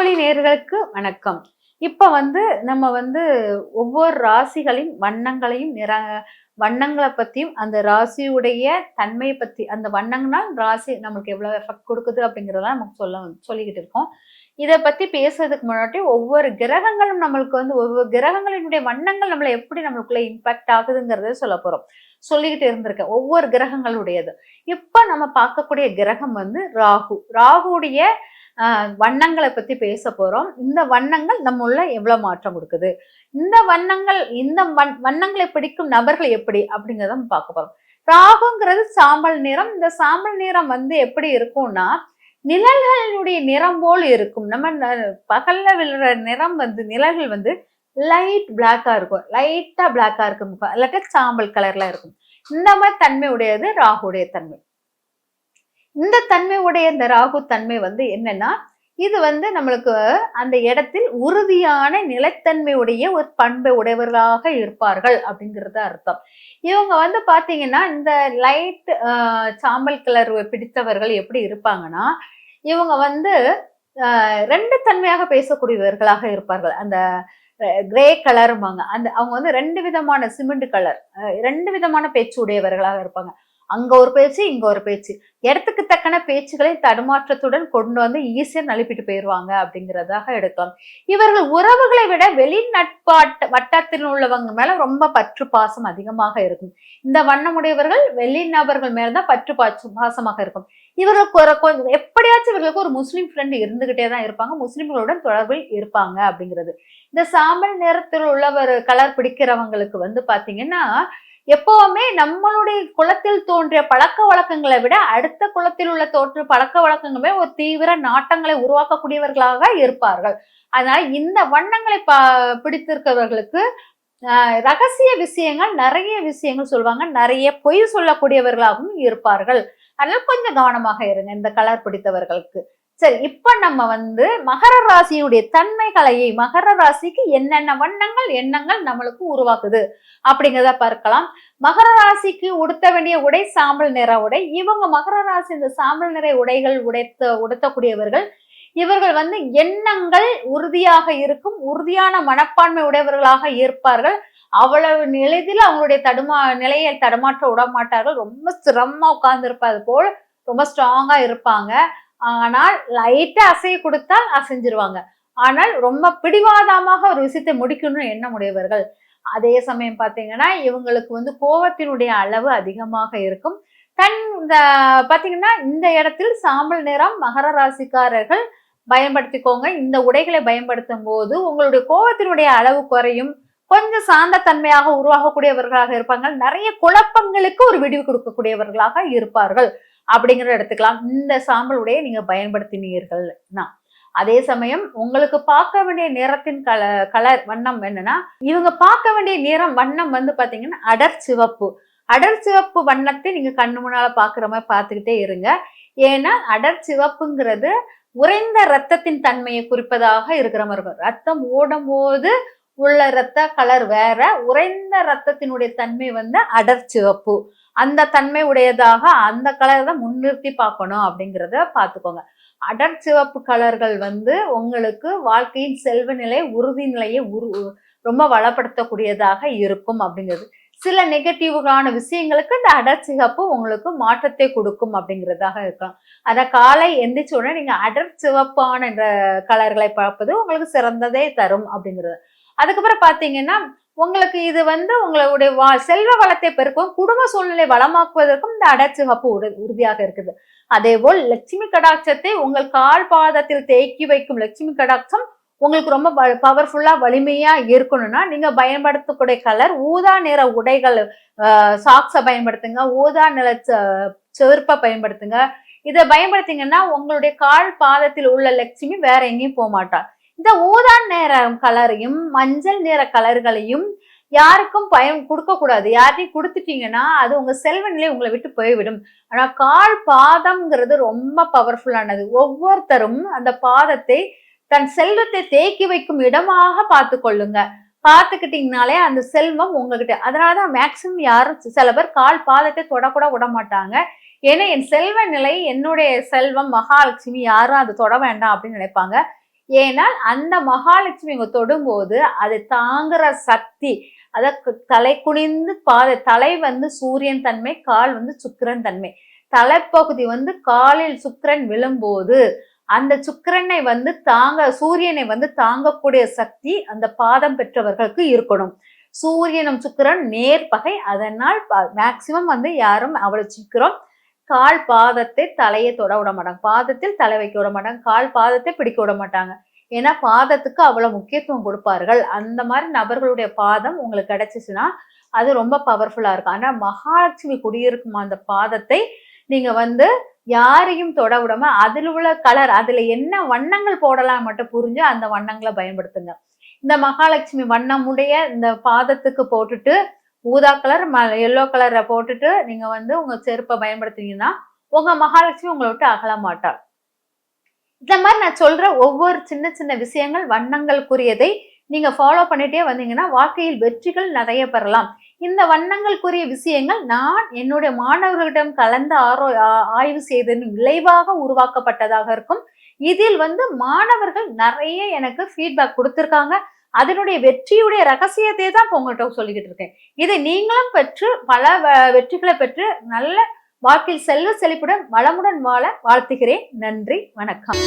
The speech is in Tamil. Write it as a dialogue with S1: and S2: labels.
S1: ஒளி நேயர்களுக்கு வணக்கம். இப்ப நம்ம ஒவ்வொரு ராசிகளின் வண்ணங்களையும் வண்ணங்கள பத்தியும், அந்த ராசியுடைய தன்மைய பத்தி அந்த வண்ணங்கள்னா ராசி நமக்கு எவ்வளவு எஃபெக்ட் குடுக்குது அப்படிங்கிறதெல்லாம் நமக்கு சொல்லிக்கிட்டு இருக்கோம். இத பத்தி பேசுறதுக்கு முன்னாடி ஒவ்வொரு கிரகங்களும் நம்மளுக்கு ஒவ்வொரு கிரகங்களினுடைய வண்ணங்கள் எப்படி நம்மளுக்குள்ள இம்பாக்ட் ஆகுதுங்கிறத சொல்லப் போறோம். சொல்லிக்கிட்டு இருந்திருக்கேன். ஒவ்வொரு கிரகங்களுடையது. இப்ப நம்ம பார்க்கக்கூடிய கிரகம் ராகு. ராகுவுடைய வண்ணங்களை பத்தி பேச போறோம். இந்த வண்ணங்கள் நம்முள்ள எவ்வளவு மாற்றம் கொடுக்குது, இந்த வண்ணங்கள் வண்ணங்களை பிடிக்கும் நபர்கள் எப்படி அப்படிங்கிறத நம்ம பார்க்க போறோம். ராகுங்கிறது சாம்பல் நிறம். இந்த சாம்பல் நிறம் எப்படி இருக்கும்னா நிழல்களுடைய நிறம் போல் இருக்கும். நம்ம பகல்ல விழுற நிறம் நிழல்கள் லைட் பிளாக்கா இருக்கும், லைட்டா பிளாக்கா இருக்கும், இல்லாட்டா சாம்பல் கலர்ல இருக்கும். இந்த மாதிரி தன்மை உடையது ராகுடைய தன்மை. இந்த தன்மை உடைய இந்த ராகு தன்மை என்னன்னா, இது நம்மளுக்கு அந்த இடத்தில் உறுதியான நிலைத்தன்மையுடைய ஒரு பண்பை உடையவர்களாக இருப்பார்கள் அப்படிங்கிறது அர்த்தம். இவங்க பாத்தீங்கன்னா இந்த லைட் சாம்பல் கலர் பிடித்தவர்கள் எப்படி இருப்பாங்கன்னா, இவங்க ரெண்டு தன்மையாக பேசக்கூடியவர்களாக இருப்பார்கள். அந்த கிரே கலருமாங்க, அந்த அவங்க ரெண்டு விதமான சிமெண்ட் கலர், ரெண்டு விதமான பேச்சு உடையவர்களாக இருப்பாங்க. அங்க ஒரு பேச்சு, இங்க ஒரு பேச்சு. இடத்துக்கு தக்கன பேச்சுகளை தடுமாற்றத்துடன் கொண்டு ஈஸியா நழுப்பிட்டு போயிருவாங்க அப்படிங்கிறதாக எடுக்கலாம். இவர்கள் உறவுகளை விட வட்டத்தில் உள்ளவங்க மேல ரொம்ப பற்று பாசம் அதிகமாக இருக்கும். இந்த வண்ணமுடையவர்கள் வெளிநபர்கள் மேலதான் பற்று பாசமாக இருக்கும். இவர்களுக்கு கொஞ்சம் எப்படியாச்சும் இவர்களுக்கு ஒரு முஸ்லீம் ஃப்ரெண்ட் இருந்துகிட்டே தான் இருப்பாங்க, முஸ்லிம்களுடன் தொடர்பில் இருப்பாங்க அப்படிங்கிறது. இந்த சாம்பல் நிறத்தில் உள்ளவர் கலர் பிடிக்கிறவங்களுக்கு பாத்தீங்கன்னா, எப்பவுமே நம்மளுடைய குலத்தில் தோன்றிய பழக்க வழக்கங்களை விட அடுத்த குலத்தில் உள்ள தோற்ற பழக்க வழக்கங்களுமே ஒரு தீவிர நாட்டங்களை உருவாக்கக்கூடியவர்களாக இருப்பார்கள். அதனால இந்த வண்ணங்களை பிடித்திருக்கிறவர்களுக்கு ரகசிய விஷயங்கள், நிறைய விஷயங்கள் சொல்லுவாங்க, நிறைய பொய் சொல்லக்கூடியவர்களாகவும் இருப்பார்கள். அதனால கொஞ்சம் கவனமாக இருங்க இந்த கலர் பிடித்தவர்களுக்கு. சரி, இப்ப நம்ம மகர ராசியுடைய தன்மைகளையே, மகர ராசிக்கு என்னென்ன வண்ணங்கள் எண்ணங்கள் நம்மளுக்கு உருவாக்குது அப்படிங்கிறத பார்க்கலாம். மகர ராசிக்கு உடுத்த வேண்டிய உடை சாம்பல் நிற உடை. இவங்க மகர ராசி இந்த சாம்பல் நிற உடைகள் உடுத்தக்கூடியவர்கள். இவர்கள் எண்ணங்கள் உறுதியாக இருக்கும், உறுதியான மனப்பான்மை உடையவர்களாக இருப்பார்கள். அவ்வளவு எளிதில் அவங்களுடைய நிலையை தடுமாற்ற விட மாட்டார்கள். ரொம்ப சிரமமா உட்கார்ந்து இருப்பது போல் ரொம்ப ஸ்ட்ராங்கா இருப்பாங்க. ஆனால் லைட்டா அசைய கொடுத்தால் அசைஞ்சிருவாங்க. ஆனால் ரொம்ப பிடிவாதமாக ஒரு விஷயத்தை முடிக்கணும்னு எண்ண உடையவர்கள். அதே சமயம் பாத்தீங்கன்னா இவங்களுக்கு கோபத்தினுடைய அளவு அதிகமாக இருக்கும். பாத்தீங்கன்னா இந்த இடத்தில் சாம்பல் நிறம் மகர ராசிக்காரர்கள் பயன்படுத்திக்கோங்க. இந்த உடைகளை பயன்படுத்தும் போது உங்களுடைய கோபத்தினுடைய அளவு குறையும், கொஞ்சம் சாந்த தன்மையாக உருவாகக்கூடியவர்களாக இருப்பாங்க. நிறைய குழப்பங்களுக்கு ஒரு விடிவு கொடுக்கக்கூடியவர்களாக இருப்பார்கள் அப்படிங்கிறத எடுத்துக்கலாம். இந்த சாம்பல் உடையை நீங்க பயன்படுத்தினீர்கள்னா. அதே சமயம் உங்களுக்கு பார்க்க வேண்டிய நிறத்தின் கலர் வண்ணம் என்னன்னா, இவங்க பார்க்க வேண்டிய நிறம் வண்ணம் பாத்தீங்கன்னா அடர் சிவப்பு. அடர் சிவப்பு வண்ணத்தை நீங்க கண்ணு முன்னால பாக்குற மாதிரி பார்த்துக்கிட்டே இருங்க. ஏன்னா அடர் சிவப்புங்கிறது உறைந்த ரத்தத்தின் தன்மையை குறிப்பதாக இருக்கிற மாதிரி இருக்கும். ரத்தம் ஓடும் போது உள்ள ரத்த கலர் வேற, உறைந்த ரத்தத்தினுடைய தன்மை அடர் சிவப்பு. அந்த தன்மை உடையதாக அந்த கலர் தான் முன்னிறுத்தி பார்க்கணும் அப்படிங்கிறத பார்த்துக்கோங்க. அடர் சிவப்பு கலர்கள் உங்களுக்கு வாழ்க்கையின் செல்வ நிலை, உறுதி நிலையை ரொம்ப வளப்படுத்தக்கூடியதாக இருக்கும் அப்படிங்கிறது. சில நெகட்டிவான விஷயங்களுக்கு இந்த அடர் சிவப்பு உங்களுக்கு மாற்றத்தை கொடுக்கும் அப்படிங்கிறதாக இருக்கும். அத காலை எந்திரிச்ச உடனே நீங்க அடர் சிவப்பான கலர்களை பார்ப்பது உங்களுக்கு சிறந்ததே தரும் அப்படிங்கிறது. அதுக்கப்புறம் பாத்தீங்கன்னா உங்களுக்கு இது உங்களுடைய செல்வ வளத்தை பெருக்கும், குடும்ப சூழ்நிலை வளமாக்குவதற்கும் இந்த அடர் சிவப்பு உறுதியாக இருக்குது. அதே போல் லட்சுமி கடாட்சத்தை உங்கள் கால் பாதத்தில் தேக்கி வைக்கும் லட்சுமி கடாட்சம் உங்களுக்கு ரொம்ப பவர்ஃபுல்லா வலிமையா இருக்கணும்னா நீங்க பயன்படுத்தக்கூடிய கலர் ஊதா நிற உடைகள், சாக்ஸை பயன்படுத்துங்க, ஊதா நிற செருப்பை பயன்படுத்துங்க. இதை பயன்படுத்திங்கன்னா உங்களுடைய கால் பாதத்தில் உள்ள லட்சுமி வேற எங்கேயும் போக மாட்டாள். இந்த ஊதா நிற கலரையும் மஞ்சள் நிற கலர்களையும் யாருக்கும் கொடுக்க கூடாது. யாரையும் கொடுத்துட்டீங்கன்னா அது உங்க செல்வ நிலை உங்களை விட்டு போய்விடும். ஆனா கால் பாதம்ங்கிறது ரொம்ப பவர்ஃபுல்லானது. ஒவ்வொருத்தரும் அந்த பாதத்தை தன் செல்வத்தை தேக்கி வைக்கும் இடமாக பார்த்து கொள்ளுங்க. பார்த்துக்கிட்டீங்கனாலே அந்த செல்வம் உங்ககிட்ட. அதனாலதான் மேக்சிமம் யாரும் சில பேர் கால் பாதத்தை தொடக்கூட விட மாட்டாங்க. ஏன்னா என் செல்வ நிலை, என்னுடைய செல்வம் மகாலட்சுமி, யாரும் அது தொட வேண்டாம் அப்படின்னு நினைப்பாங்க. ஏனால் அந்த மகாலட்சுமி இங்க தொடும்போது அதை தாங்குற சக்தி, அத தலை குனிந்து தலை வந்து சூரியன் தன்மை, கால் வந்து சுக்கிரன் தன்மை. தலைப்பகுதி வந்து காலில் சுக்கிரன் விழும்போது அந்த சுக்கிரனை வந்து சூரியனை வந்து தாங்கக்கூடிய சக்தி அந்த பாதம் பெற்றவர்களுக்கு இருக்கணும். சூரியனும் சுக்கிரன் நேர்பகை. அதனால் மேக்சிமம் வந்து யாரும் அவ்வளவு சீக்கிரம் கால் பாதத்தை தலையை தொட விட மாட்டாங்க. பாதத்தில் தலை வைக்க விட மாட்டாங்க. கால் பாதத்தை பிடிக்க விட மாட்டாங்க. ஏன்னா பாதத்துக்கு அவ்வளவு முக்கியத்துவம் கொடுப்பார்கள். அந்த மாதிரி நபர்களுடைய பாதம் உங்களுக்கு கிடைச்சிச்சுன்னா அது ரொம்ப பவர்ஃபுல்லா இருக்கும். ஆனா மகாலட்சுமி குடியிருக்கும் அந்த பாதத்தை நீங்க வந்து யாரையும் தொட விடாம அதில் உள்ள கலர், அதுல என்ன வண்ணங்கள் போடலாம் மட்டும் புரிஞ்சு அந்த வண்ணங்களை பயன்படுத்துங்க. இந்த மகாலட்சுமி வண்ணமுடைய இந்த பாதத்துக்கு போட்டுட்டு ஊதா கலர் எல்லோ கலரை போட்டுட்டு நீங்க வந்து உங்க செருப்பை பயன்படுத்துனீங்கன்னா உங்க மகாலட்சுமி உங்களை விட்டு அகல மாட்டாள். இந்த மாதிரி நான் சொல்ற ஒவ்வொரு சின்ன சின்ன விஷயங்கள் வண்ணங்களுக்குரியதை நீங்க ஃபாலோ பண்ணிட்டே வந்தீங்கன்னா வாழ்க்கையில் வெற்றிகள் நிறைய பெறலாம். இந்த வண்ணங்களுக்குரிய விஷயங்கள் நான் என்னுடைய மாணவர்களிடம் கலந்து ஆய்வு செய்ததின் விளைவாக உருவாக்கப்பட்டதாக இருக்கும். இதில் வந்து மாணவர்கள் நிறைய எனக்கு ஃபீட்பேக் கொடுத்திருக்காங்க. அதனுடைய வெற்றியுடைய ரகசியத்தை தான் இப்போ உங்கள்கிட்ட சொல்லிக்கிட்டு இருக்கேன். இதை நீங்களும் பெற்று பல வெற்றிகளை பெற்று நல்ல வாழ்க்கையில் செல்வ செழிப்புடன் வளமுடன் வாழ வாழ்த்துகிறேன். நன்றி, வணக்கம்.